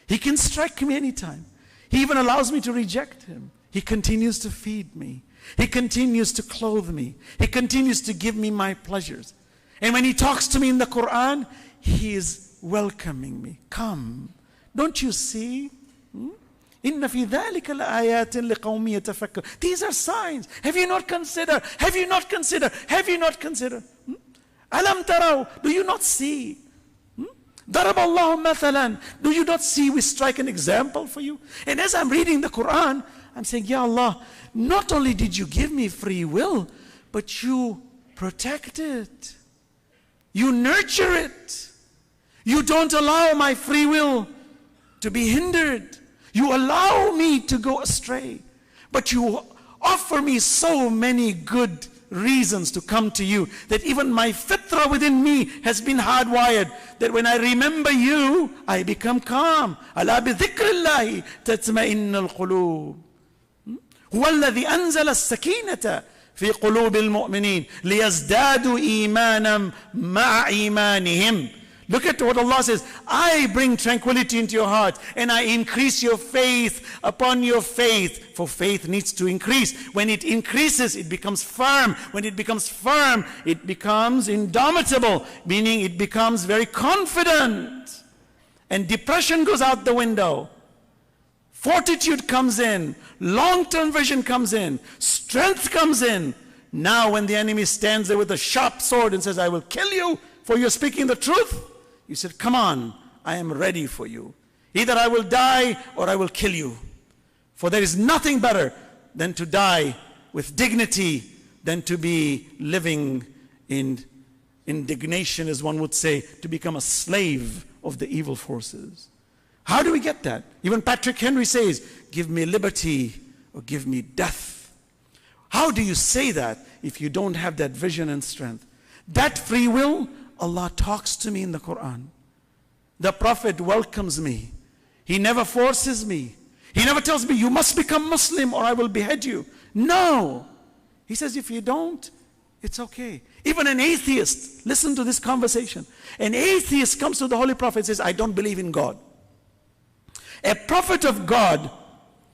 B: He can strike me anytime. He even allows me to reject Him. He continues to feed me. He continues to clothe me. He continues to give me my pleasures. And when He talks to me in the Quran, He is welcoming me. Come. Don't you see? إِنَّ فِي ذَلِكَ لَآيَاتٍ لِقَوْمٍ يَتَفَكَّرُونَ. These are signs. Have you not considered? Have you not considered? Have you not considered? أَلَمْ تَرَوْا. Do you not see? ضَرَبَ اللَّهُ مَثَلًا. Do you not see we strike an example for you? And as I'm reading the Quran, I'm saying, Ya Allah, not only did you give me free will, but you protect it. You nurture it. You don't allow my free will to be hindered. You allow me to go astray. But you offer me so many good reasons to come to you that even my fitra within me has been hardwired that when I remember you, I become calm. أَلَا بِذِكْرِ اللَّهِ تَتْمَئِنَّ الْقُلُوبِ. هو الذي أنزل السكينة في قلوب المؤمنين ليزدادوا إيمانا مع إيمانهم. Look at what Allah says. I bring tranquility into your heart and I increase your faith upon your faith. For faith needs to increase. When it increases, it becomes firm. When it becomes firm, it becomes indomitable, meaning it becomes very confident. And depression goes out the window. Fortitude comes in. Long-term vision comes in. Strength comes in. Now when the enemy stands there with a sharp sword and says, I will kill you for you're speaking the truth, you said, come on, I am ready for you. Either I will die or I will kill you. For there is nothing better than to die with dignity than to be living in indignation, as one would say, to become a slave of the evil forces. How do we get that? Even Patrick Henry says, give me liberty or give me death. How do you say that if you don't have that vision and strength? That free will, Allah talks to me in the Quran. The Prophet welcomes me. He never forces me. He never tells me, you must become Muslim or I will behead you. No. He says, if you don't, it's okay. Even an atheist, listen to this conversation. An atheist comes to the Holy Prophet and says, I don't believe in God. A prophet of God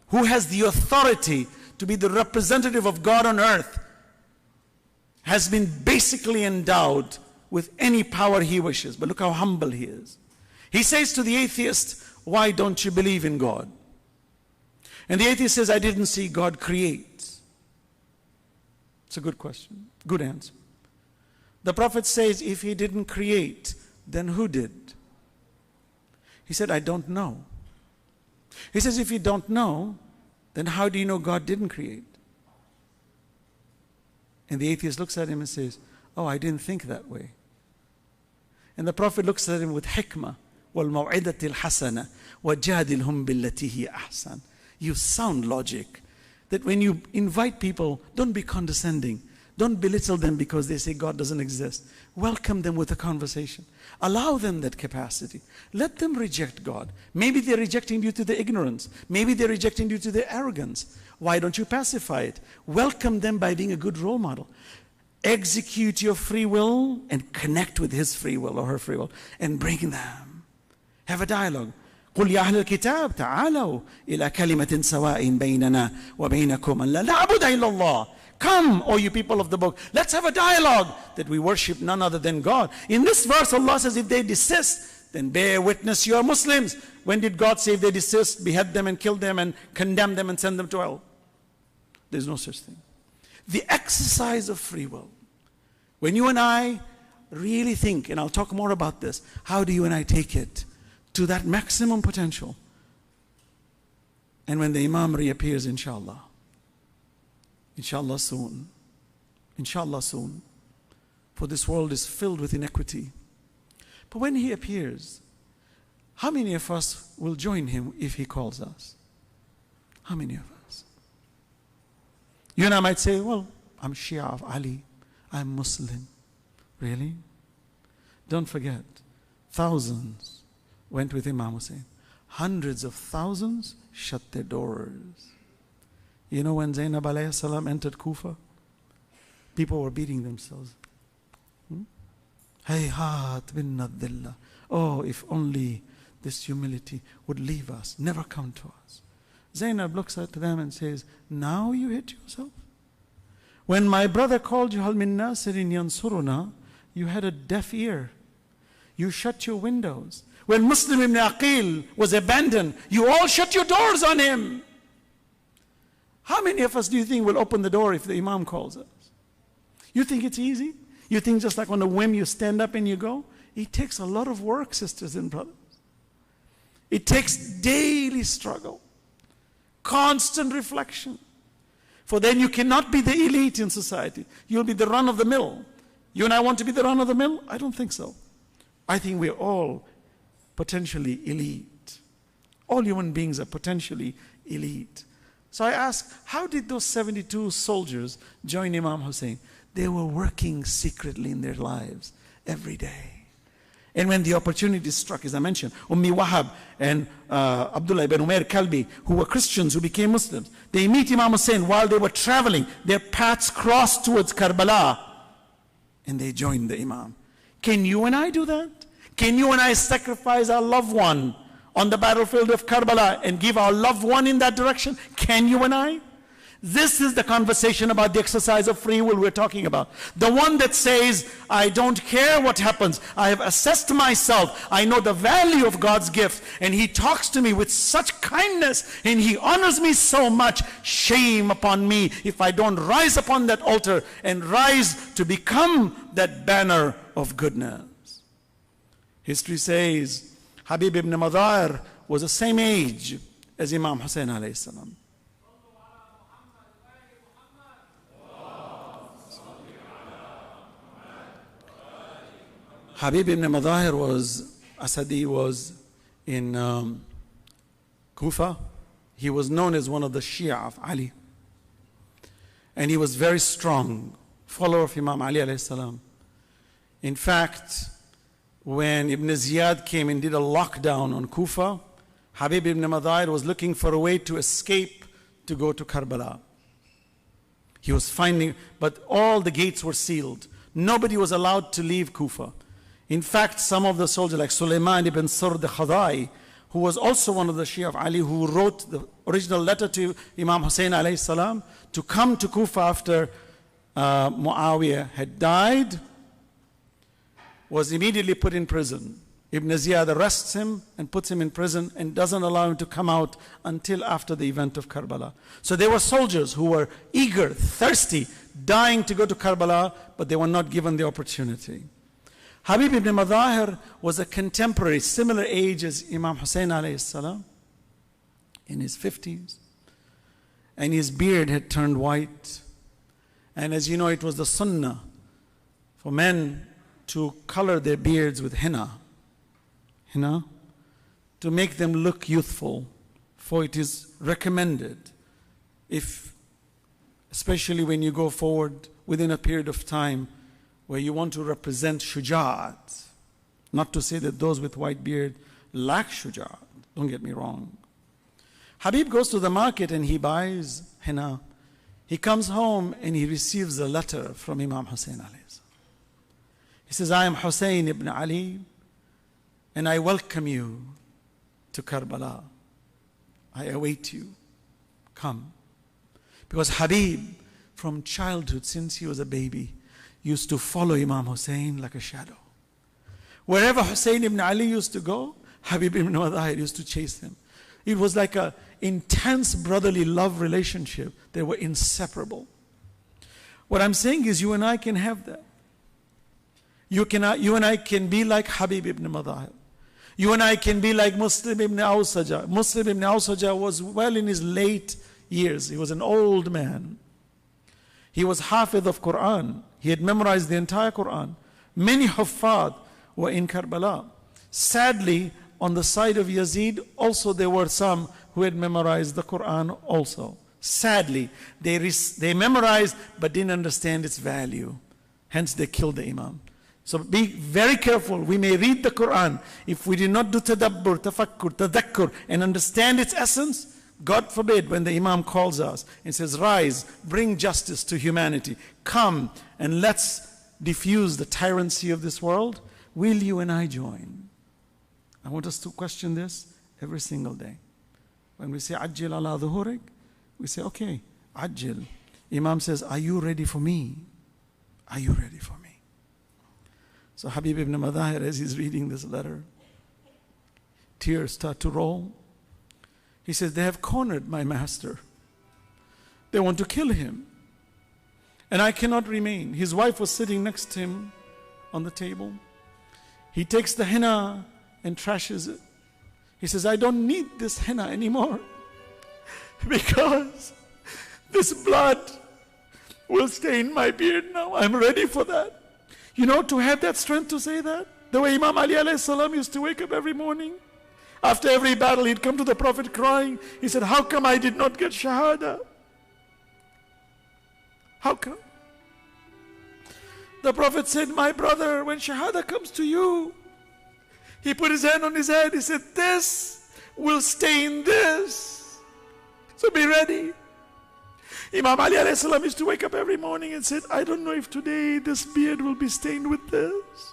B: who has the authority to be the representative of God on earth has been basically endowed with any power he wishes. But look how humble he is. He says to the atheist, why don't you believe in God? And the atheist says, I didn't see God create. It's a good question, good answer. The Prophet says, if He didn't create, then who did? He said, I don't know. He says, if you don't know, then how do you know God didn't create? And the atheist looks at him and says, oh, I didn't think that way. And the Prophet looks at him with hikmah, وَالْمَوْعِدَةِ الْحَسَنَةِ وَجَادِلْهُمْ بِالَّتِي هِيَ أَحْسَنُ. You sound logic. That when you invite people, don't be condescending. Don't belittle them because they say God doesn't exist. Welcome them with a conversation. Allow them that capacity. Let them reject God. Maybe they're rejecting due to their ignorance. Maybe they're rejecting due to their arrogance. Why don't you pacify it? Welcome them by being a good role model. Execute your free will and connect with his free will or her free will and bring them. Have a dialogue. قل يا أهل الكتاب تعالوا إلى كلمة سواء بيننا وبينكم أن لا نعبد إلا الله. Come, O you people of the book, let's have a dialogue that we worship none other than God. In this verse, Allah says, if they desist, then bear witness you are Muslims. When did God say if they desist, behead them and kill them and condemn them and send them to hell? There's no such thing. The exercise of free will. When you and I really think, and I'll talk more about this, how do you and I take it to that maximum potential? And when the Imam reappears, inshallah soon, for this world is filled with inequity. But when he appears, how many of us will join him if he calls us? How many of us? You and I might say, well, I'm Shia of Ali, I'm Muslim. Really? Don't forget, thousands went with Imam Hussein. Hundreds of thousands shut their doors. You know when Zainab alayhi salam entered Kufa? People were beating themselves. Hayhat bin nadillah. Oh, if only this humility would leave us, never come to us. Zainab looks at them and says, now you hate yourself? When my brother called you, Hal min nasirin yansuruna, you had a deaf ear. You shut your windows. When Muslim ibn Aqil was abandoned, you all shut your doors on him. How many of us do you think will open the door if the Imam calls us? You think it's easy? You think just like on a whim you stand up and you go? It takes a lot of work, sisters and brothers. It takes daily struggle, constant reflection. For then you cannot be the elite in society. You'll be the run of the mill. You and I want to be the run of the mill? I don't think so. I think we're all potentially elite. All human beings are potentially elite. So I ask, how did those 72 soldiers join Imam Hussein? They were working secretly in their lives every day. And when the opportunity struck, as I mentioned, Ummi Wahab and Abdullah ibn Umair Kalbi, who were Christians who became Muslims, they meet Imam Hussein while they were traveling. Their paths crossed towards Karbala, and they joined the Imam. Can you and I do that? Can you and I sacrifice our loved one on the battlefield of Karbala and give our loved one in that direction? Can you and I? This is the conversation about the exercise of free will we're talking about. The one that says, I don't care what happens. I have assessed myself. I know the value of God's gift. And He talks to me with such kindness. And He honors me so much. Shame upon me if I don't rise upon that altar and rise to become that banner of goodness. History says, Habib ibn Madar was the same age as Imam Hussein alayhi salam. Habib ibn Madahir was, Asadi was in Kufa. He was known as one of the Shia of Ali. And he was very strong, follower of Imam Ali alayhi salam. In fact, when Ibn Ziyad came and did a lockdown on Kufa, Habib ibn Madahir was looking for a way to escape to go to Karbala. He was finding, but all the gates were sealed. Nobody was allowed to leave Kufa. In fact, some of the soldiers like Sulaiman ibn Surd al-Khadai, who was also one of the Shia of Ali, who wrote the original letter to Imam Hussein alayhi salam to come to Kufa after Muawiyah had died, was immediately put in prison. Ibn Ziyad arrests him and puts him in prison and doesn't allow him to come out until after the event of Karbala. So there were soldiers who were eager, thirsty, dying to go to Karbala, but they were not given the opportunity. Habib ibn Madahir was a contemporary, similar age as Imam Hussein alayhi salam, in his 50s. And his beard had turned white. And as you know, it was the sunnah for men to color their beards with henna, to make them look youthful. For it is recommended, especially when you go forward within a period of time, where you want to represent shuja'at. Not to say that those with white beard lack shuja'at. Don't get me wrong. Habib goes to the market and he buys henna. He comes home and he receives a letter from Imam Hussein alayhi. He says, I am Hussein ibn Ali and I welcome you to Karbala. I await you. Come. Because Habib, from childhood, since he was a baby, used to follow Imam Hussein like a shadow. Wherever Hussein ibn Ali used to go, Habib ibn Madahir used to chase him. It was like an intense brotherly love relationship. They were inseparable.
A: What I'm saying is you and I can have that. You and I can be like Habib ibn Madahir. You and I can be like Muslim ibn Awsaja. Muslim ibn Awsaja was well in his late years. He was an old man. He was Hafidh of Quran. He had memorized the entire Quran. Many Huffaz were in Karbala. Sadly, on the side of Yazid, also there were some who had memorized the Quran also. Sadly, they memorized but didn't understand its value. Hence they killed the Imam. So be very careful. We may read the Quran. If we do not do tadabbur, tafakkur, tadakkur and understand its essence, God forbid when the Imam calls us and says, rise, bring justice to humanity. Come and let's diffuse the tyranny of this world. Will you and I join? I want us to question this every single day. When we say, Ajjil ala dhuhurik, we say, okay, Ajjil. Imam says, are you ready for me? Are you ready for me? So Habib ibn Madahir, as he's reading this letter, tears start to roll. He says, they have cornered my master. They want to kill him. And I cannot remain. His wife was sitting next to him on the table. He takes the henna and trashes it. He says, I don't need this henna anymore because this blood will stain my beard now. I'm ready for that. You know, to have that strength to say that, the way Imam Ali alayhi salam used to wake up every morning. After every battle, he'd come to the Prophet crying. He said, how come I did not get Shahada? How come? The Prophet said, my brother, when Shahada comes to you, he put his hand on his head. He said, this will stain this. So be ready. Imam Ali alayhi salam used to wake up every morning and said, I don't know if today this beard will be stained with this.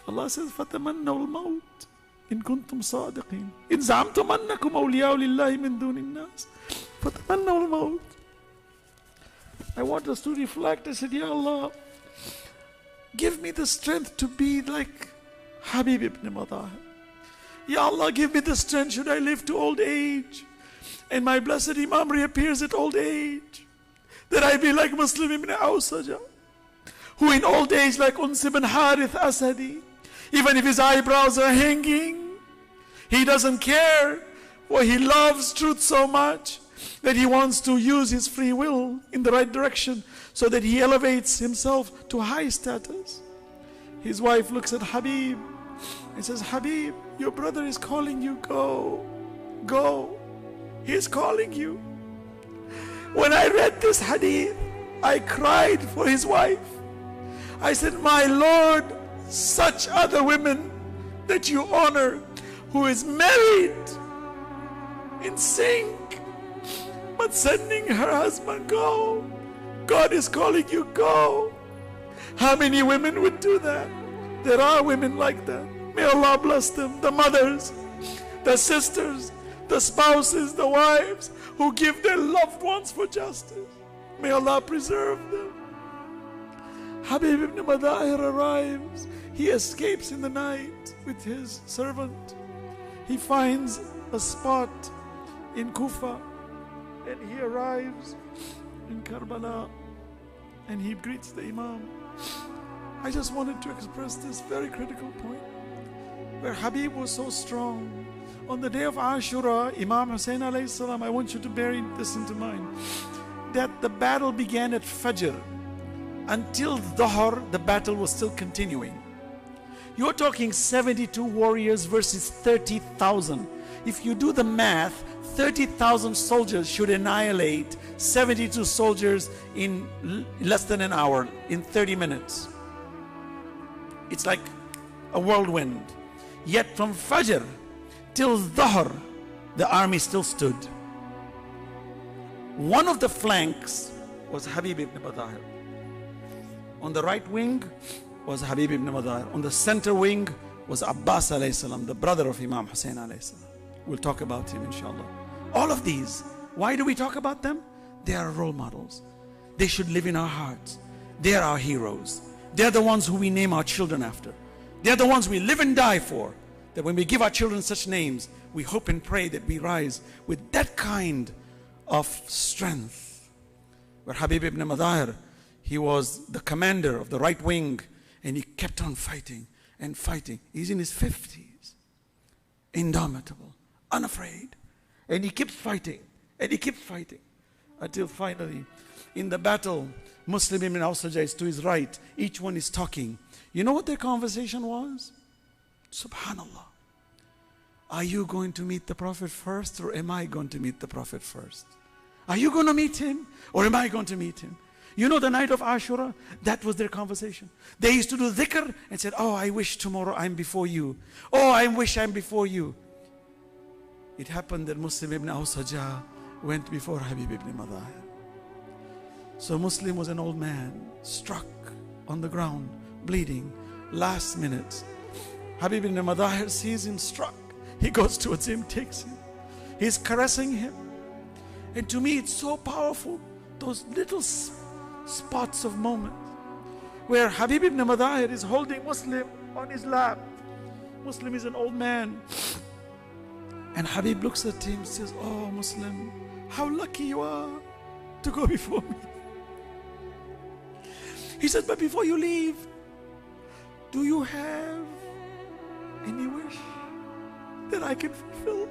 A: Allah says, فَتَمَنَّوْا الْمَوْتِ إِن كُنْتُمْ صَادِقِينَ إِن زَعَمْتُمْ أَنَّكُمْ أَوْلِيَاءُ لِلَّهِ مِن دُونِ النَّاسِ فَتَمَنَّوْا الْمَوْتِ. I want us to reflect. I said, Ya Allah, give me the strength to be like Habib ibn Madahir. Ya Allah, give me the strength should I live to old age and my blessed Imam reappears at old age, that I be like Muslim ibn Awsaja, who in old age like Uns ibn Harith Asadi, even if his eyebrows are hanging, he doesn't care, for he loves truth so much that he wants to use his free will in the right direction so that he elevates himself to high status. His wife looks at Habib and says, Habib, your brother is calling you, go, go. He is calling you. When I read this hadith, I cried for his wife. I said, my Lord, such other women that you honor, who is married in sync, but sending her husband, go. God is calling you, go. How many women would do that? There are women like that. May Allah bless them. The mothers, the sisters, the spouses, the wives who give their loved ones for justice. May Allah preserve them. Habib ibn Madahir arrives. He escapes in the night with his servant. He finds a spot in Kufa and he arrives in Karbala and he greets the Imam. I just wanted to express this very critical point where Habib was so strong. On the day of Ashura, Imam Hussain alayhi salam, I want you to bear this into mind, that the battle began at Fajr. Until Dhuhr, the battle was still continuing. You're talking 72 warriors versus 30,000. If you do the math, 30,000 soldiers should annihilate 72 soldiers in less than an hour, in 30 minutes. It's like a whirlwind. Yet from Fajr till Dhuhr, the army still stood. One of the flanks was Habib ibn Madahir. On the right wing was Habib ibn Madahir. On the center wing was Abbas alayhi salam, the brother of Imam Hussain alayhi salam. We'll talk about him inshallah. All of these, why do we talk about them? They are role models. They should live in our hearts. They are our heroes. They are the ones who we name our children after. They are the ones we live and die for. That when we give our children such names, we hope and pray that we rise with that kind of strength where Habib ibn Madahir, he was the commander of the right wing, and he kept on fighting and fighting. He's in his 50s, indomitable, unafraid. And he keeps fighting, and he keeps fighting, until finally, in the battle, Muslim ibn Awsaja is to his right. Each one is talking. You know what their conversation was? Subhanallah. Are you going to meet the Prophet first, or am I going to meet the Prophet first? Are you going to meet him, or am I going to meet him? You know the night of Ashura, that was their conversation. They used to do dhikr and said, oh, I wish tomorrow I'm before you. Oh, I wish I'm before you. It happened that Muslim ibn Awsaja went before Habib ibn Madahir. So Muslim was an old man, struck on the ground, bleeding, last minute. Habib ibn Madahir sees him struck. He goes towards him, takes him. He's caressing him. And to me it's so powerful, those little spots of moment where Habib ibn Madahir is holding Muslim on his lap. Muslim is an old man. And Habib looks at him and says, oh Muslim, how lucky you are to go before me. He said, but before you leave, do you have any wish that I can fulfill?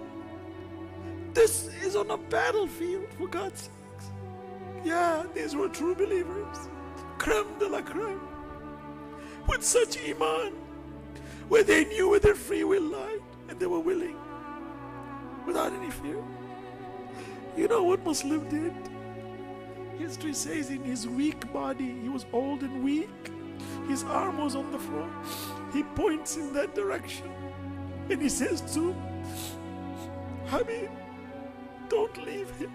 A: This is on a battlefield, for God's sakes. Yeah, these were true believers. Creme de la creme. With such iman, where they knew where their free will lied, and they were willing, without any fear. You know what Muslim did? History says in his weak body, he was old and weak, his arm was on the floor. He points in that direction and he says to Habib, don't leave him.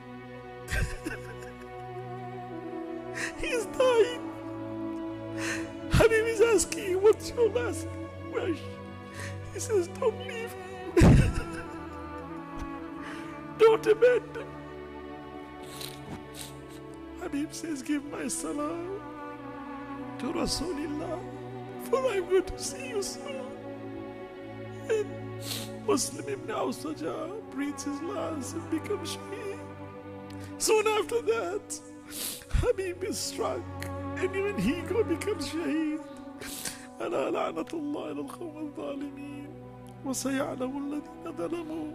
A: He's dying. Habib is asking, what's your last wish? He says, don't leave him. Don't abandon. Habib says, give my salam to Rasulullah, for I'm going to see you soon. And Muslim ibn Awsaja breathes his last and becomes shaheed. Soon after that, Habib is struck, and even he becomes shaheed. ألا لعنة الله على القوم الظالمين وسيعلم الذين ظلموا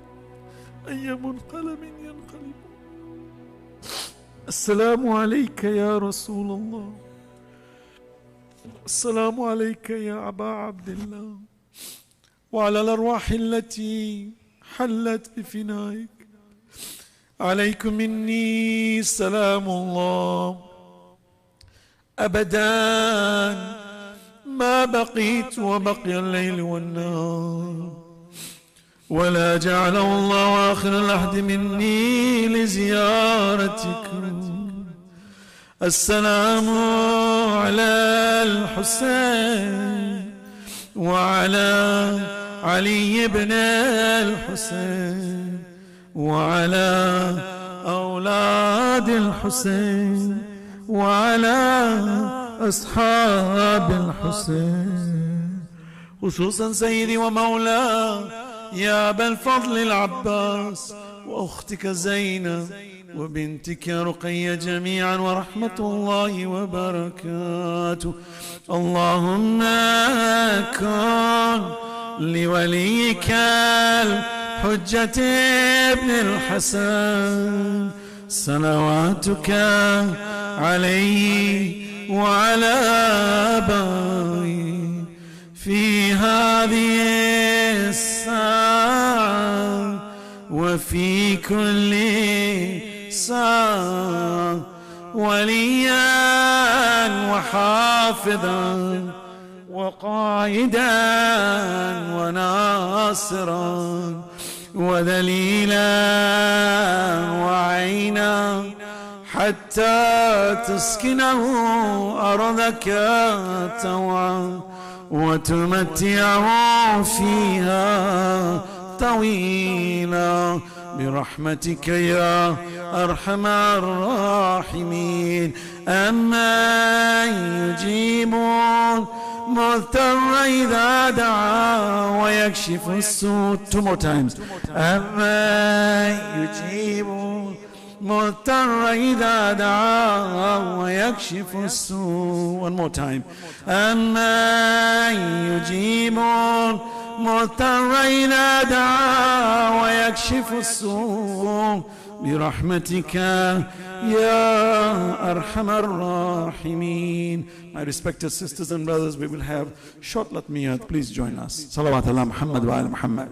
A: أي منقلب ينقلبون. السلام عليك يا رسول الله. السلام عليك يا أبا عبد الله وعلى الأرواح التي حلت بفنائك. عليكم مني سلام الله أبدا ما بقيت وبقي الليل والنهار، ولا جعله الله آخر العهد مني لزيارتكم. السلام على الحسين وعلى علي بن الحسين وعلى أولاد الحسين وعلى أصحاب الحسين، خصوصا سيدي ومولاي يا أبا الفضل العباس وأختك زينب وبنتك رقية جميعا، ورحمة الله وبركاته. اللهم كن لوليك الحجة ابن الحسن صلواتك عليه وعلى آبائه في هذه الساعة وفي كل ساعة وليا وحافظا وقائدا وناصرا وذليلا وعينا حتى تسكنه أرضك طوعا وتمتعه فيها طويلا برحمتك يا أرحم الراحمين. أما يجيب المضطر إذا دعا ويكشف السوء. Two more times. أما يجيب
B: مضطر إذا دعا ويكشف السوء. One more time. أمن يجيب مضطر إذا دعا ويكشف السوء برحمتك يا أرحم الراحمين. My respected sisters and brothers, we will have short latmiyat. Please join us. Salawat ala Muhammad wa ala Muhammad.